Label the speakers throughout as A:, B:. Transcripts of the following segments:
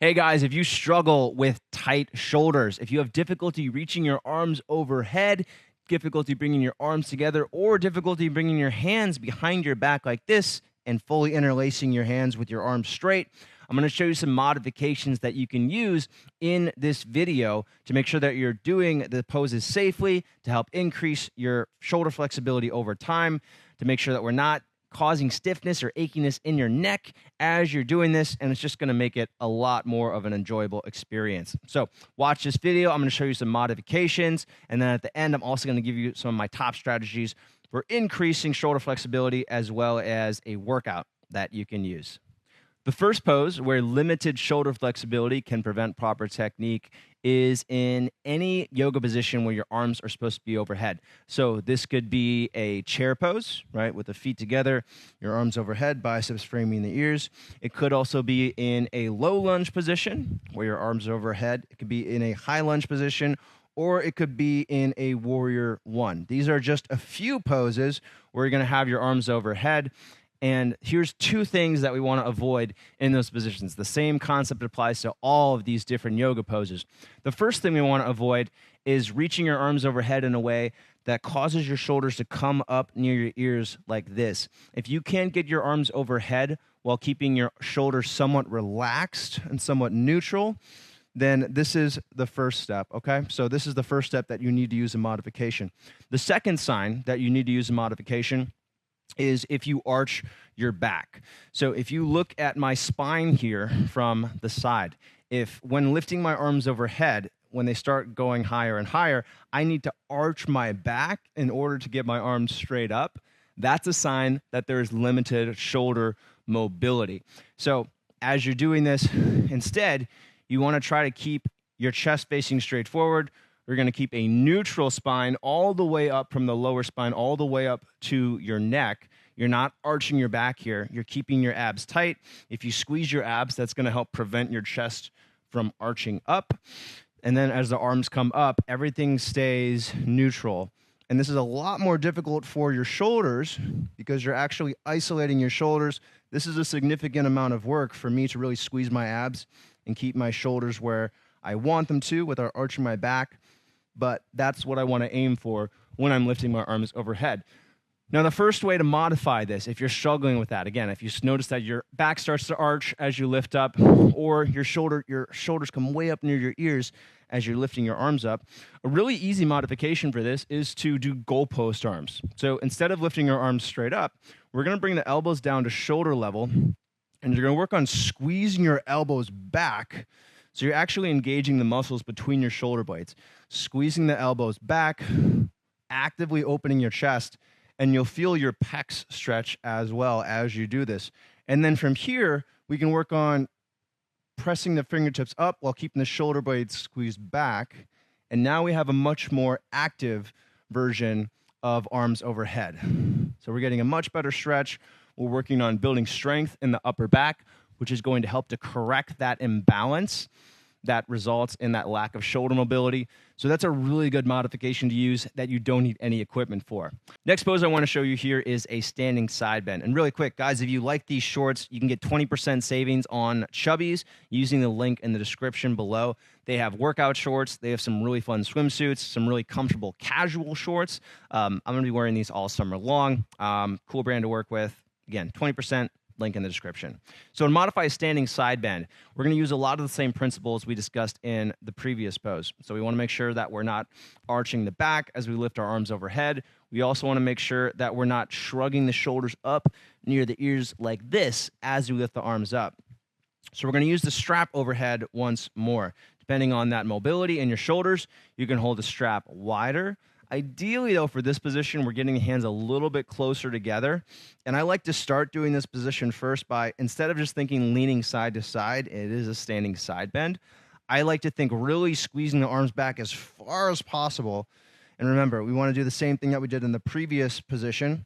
A: Hey guys, if you struggle with tight shoulders, if you have difficulty reaching your arms overhead, difficulty bringing your arms together, or difficulty bringing your hands behind your back like this and fully interlacing your hands with your arms straight, I'm going to show you some modifications that you can use in this video to make sure that you're doing the poses safely, to help increase your shoulder flexibility over time, to make sure that we're not causing stiffness or achiness in your neck as you're doing this, and it's just going to make it a lot more of an enjoyable experience. So watch this video. I'm going to show you some modifications, and then at the end, I'm also going to give you some of my top strategies for increasing shoulder flexibility as well as a workout that you can use. The first pose where limited shoulder flexibility can prevent proper technique is in any yoga position where your arms are supposed to be overhead. So this could be a chair pose, right, with the feet together, your arms overhead, biceps framing the ears. It could also be in a low lunge position where your arms are overhead. It could be in a high lunge position, or it could be in a warrior one. These are just a few poses where you're going to have your arms overhead. And here's two things that we want to avoid in those positions. The same concept applies to all of these different yoga poses. The first thing we want to avoid is reaching your arms overhead in a way that causes your shoulders to come up near your ears like this. If you can't get your arms overhead while keeping your shoulders somewhat relaxed and somewhat neutral, then this is the first step, okay? So this is the first step that you need to use a modification. The second sign that you need to use a modification is if you arch your back. So if you look at my spine here from the side, if when lifting my arms overhead, when they start going higher and higher, I need to arch my back in order to get my arms straight up, that's a sign that there is limited shoulder mobility. So as you're doing this, instead, you want to try to keep your chest facing straight forward. We're going to keep a neutral spine all the way up from the lower spine, all the way up to your neck. You're not arching your back here. You're keeping your abs tight. If you squeeze your abs, that's going to help prevent your chest from arching up. And then as the arms come up, everything stays neutral. And this is a lot more difficult for your shoulders because you're actually isolating your shoulders. This is a significant amount of work for me to really squeeze my abs and keep my shoulders where I want them to without arching my back. But that's what I want to aim for when I'm lifting my arms overhead. Now, the first way to modify this, if you're struggling with that, again, if you notice that your back starts to arch as you lift up, or your shoulders come way up near your ears as you're lifting your arms up, a really easy modification for this is to do goalpost arms. So instead of lifting your arms straight up, we're going to bring the elbows down to shoulder level, and you're going to work on squeezing your elbows back. So you're actually engaging the muscles between your shoulder blades, squeezing the elbows back, actively opening your chest, and you'll feel your pecs stretch as well as you do this. And then from here, we can work on pressing the fingertips up while keeping the shoulder blades squeezed back. And now we have a much more active version of arms overhead. So we're getting a much better stretch. We're working on building strength in the upper back, which is going to help to correct that imbalance that results in that lack of shoulder mobility. So that's a really good modification to use that you don't need any equipment for. Next pose I want to show you here is a standing side bend. And really quick, guys, if you like these shorts, you can get 20% savings on Chubbies using the link in the description below. They have workout shorts. They have some really fun swimsuits, some really comfortable casual shorts. I'm going to be wearing these all summer long. Cool brand to work with. Again, 20%. Link in the description. So to modify a standing side bend, we're going to use a lot of the same principles we discussed in the previous pose. So we want to make sure that we're not arching the back as we lift our arms overhead. We also want to make sure that we're not shrugging the shoulders up near the ears like this as we lift the arms up. So we're going to use the strap overhead once more. Depending on that mobility in your shoulders, you can hold the strap wider. Ideally, though, for this position, we're getting the hands a little bit closer together. And I like to start doing this position first by, instead of just thinking leaning side to side, it is a standing side bend. I like to think really squeezing the arms back as far as possible. And remember, we want to do the same thing that we did in the previous position.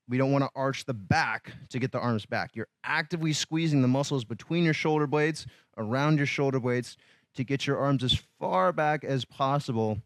A: We don't want to arch the back to get the arms back. You're actively squeezing the muscles between your shoulder blades, around your shoulder blades, to get your arms as far back as possible.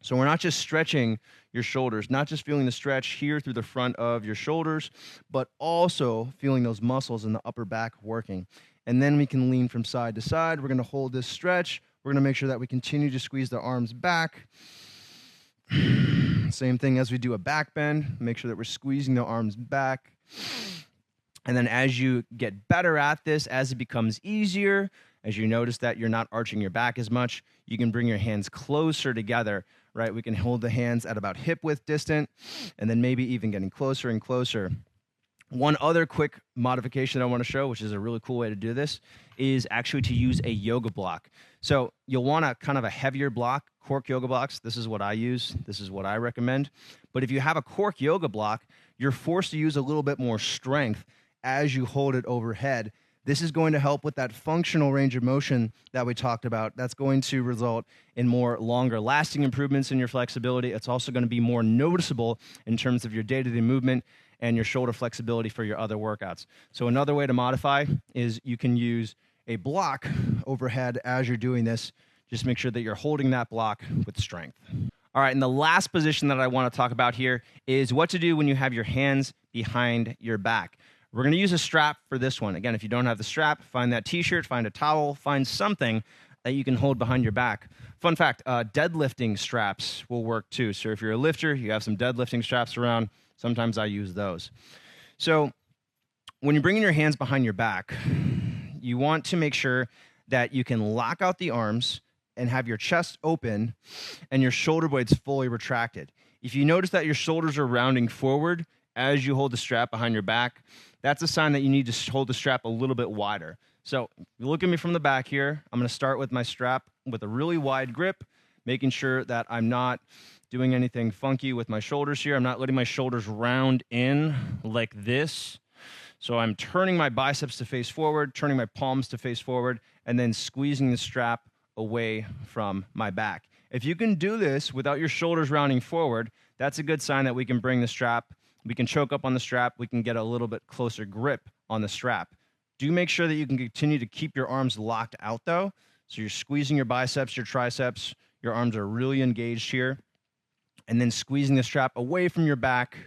A: So we're not just stretching your shoulders, not just feeling the stretch here through the front of your shoulders, but also feeling those muscles in the upper back working. and then we can lean from side to side. We're going to hold this stretch. We're going to make sure that we continue to squeeze the arms back. Same thing as we do a back bend. Make sure that we're squeezing the arms back. And then as you get better at this, as it becomes easier, as you notice that you're not arching your back as much, you can bring your hands closer together, right? We can hold the hands at about hip width distant, and then maybe even getting closer and closer. One other quick modification I want to show, which is a really cool way to do this, is actually to use a yoga block. So you'll want a kind of a heavier block, cork yoga blocks. This is what I use. This is what I recommend. But if you have a cork yoga block, you're forced to use a little bit more strength as you hold it overhead. This is going to help with that functional range of motion that we talked about. That's going to result in more longer lasting improvements in your flexibility. It's also going to be more noticeable in terms of your day-to-day movement and your shoulder flexibility for your other workouts. So another way to modify is you can use a block overhead as you're doing this. Just make sure that you're holding that block with strength. All right, and the last position that I want to talk about here is what to do when you have your hands behind your back. We're going to use a strap for this one. Again, if you don't have the strap, find that t-shirt, find a towel, find something that you can hold behind your back. Fun fact, deadlifting straps will work too. So if you're a lifter, you have some deadlifting straps around. Sometimes I use those. So when you're bringing your hands behind your back, you want to make sure that you can lock out the arms and have your chest open and your shoulder blades fully retracted. If you notice that your shoulders are rounding forward as you hold the strap behind your back, that's a sign that you need to hold the strap a little bit wider. So if you look at me from the back here, I'm going to start with my strap with a really wide grip, making sure that I'm not doing anything funky with my shoulders here. I'm not letting my shoulders round in like this. So I'm turning my biceps to face forward, turning my palms to face forward, and then squeezing the strap away from my back. If you can do this without your shoulders rounding forward, that's a good sign that we can bring the strap. We can choke up on the strap. We can get a little bit closer grip on the strap. Do make sure that you can continue to keep your arms locked out, though. So you're squeezing your biceps, your triceps. Your arms are really engaged here. And then squeezing the strap away from your back,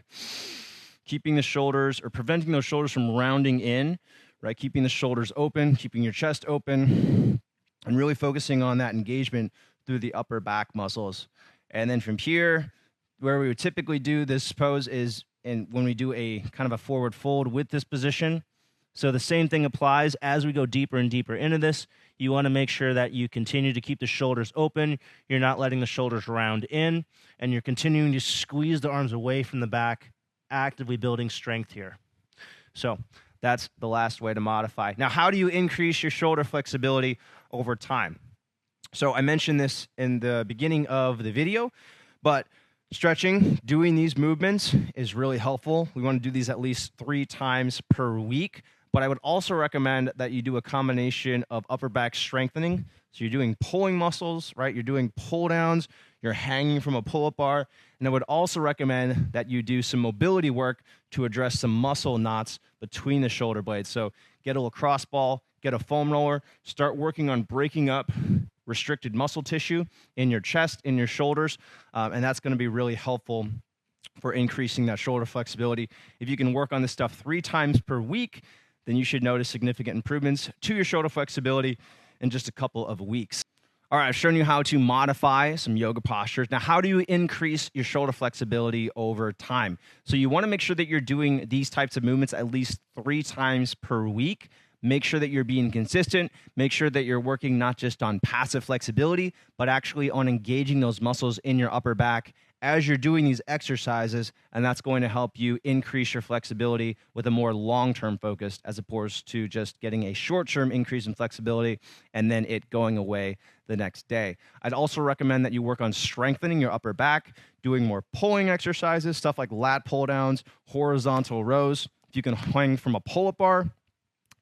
A: keeping the shoulders or preventing those shoulders from rounding in, right? Keeping the shoulders open, keeping your chest open, and really focusing on that engagement through the upper back muscles. And then from here, where we would typically do this pose is when we do a kind of a forward fold with this position. So the same thing applies as we go deeper and deeper into this. You want to make sure that you continue to keep the shoulders open. You're not letting the shoulders round in, and you're continuing to squeeze the arms away from the back, actively building strength here. So that's the last way to modify. Now, how do you increase your shoulder flexibility over time? So I mentioned this in the beginning of the video, but stretching, doing these movements is really helpful. We want to do these at least 3 times per week. But I would also recommend that you do a combination of upper back strengthening. So you're doing pulling muscles, right? You're doing pull downs. You're hanging from a pull-up bar. And I would also recommend that you do some mobility work to address some muscle knots between the shoulder blades. So get a lacrosse ball, get a foam roller, start working on breaking up restricted muscle tissue in your chest, in your shoulders. And that's going to be really helpful for increasing that shoulder flexibility. If you can work on this stuff 3 times per week, then you should notice significant improvements to your shoulder flexibility in just a couple of weeks. All right, I've shown you how to modify some yoga postures. Now, how do you increase your shoulder flexibility over time? So you want to make sure that you're doing these types of movements at least 3 times per week. Make sure that you're being consistent. Make sure that you're working not just on passive flexibility, but actually on engaging those muscles in your upper back as you're doing these exercises, and that's going to help you increase your flexibility with a more long-term focus as opposed to just getting a short-term increase in flexibility and then it going away the next day. I'd also recommend that you work on strengthening your upper back, doing more pulling exercises, stuff like lat pull downs, horizontal rows. If you can hang from a pull-up bar,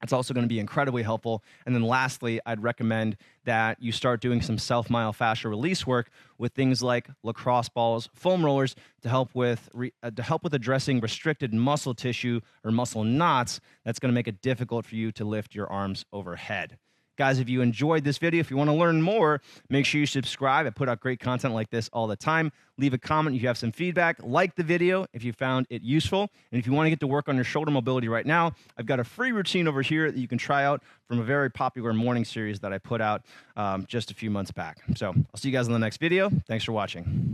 A: it's also going to be incredibly helpful. And then lastly, I'd recommend that you start doing some self-myofascial release work with things like lacrosse balls, foam rollers to help with addressing restricted muscle tissue or muscle knots that's going to make it difficult for you to lift your arms overhead. Guys, if you enjoyed this video, if you want to learn more, make sure you subscribe. I put out great content like this all the time. Leave a comment if you have some feedback. Like the video if you found it useful. And if you want to get to work on your shoulder mobility right now, I've got a free routine over here that you can try out from a very popular morning series that I put out just a few months back. So I'll see you guys in the next video. Thanks for watching.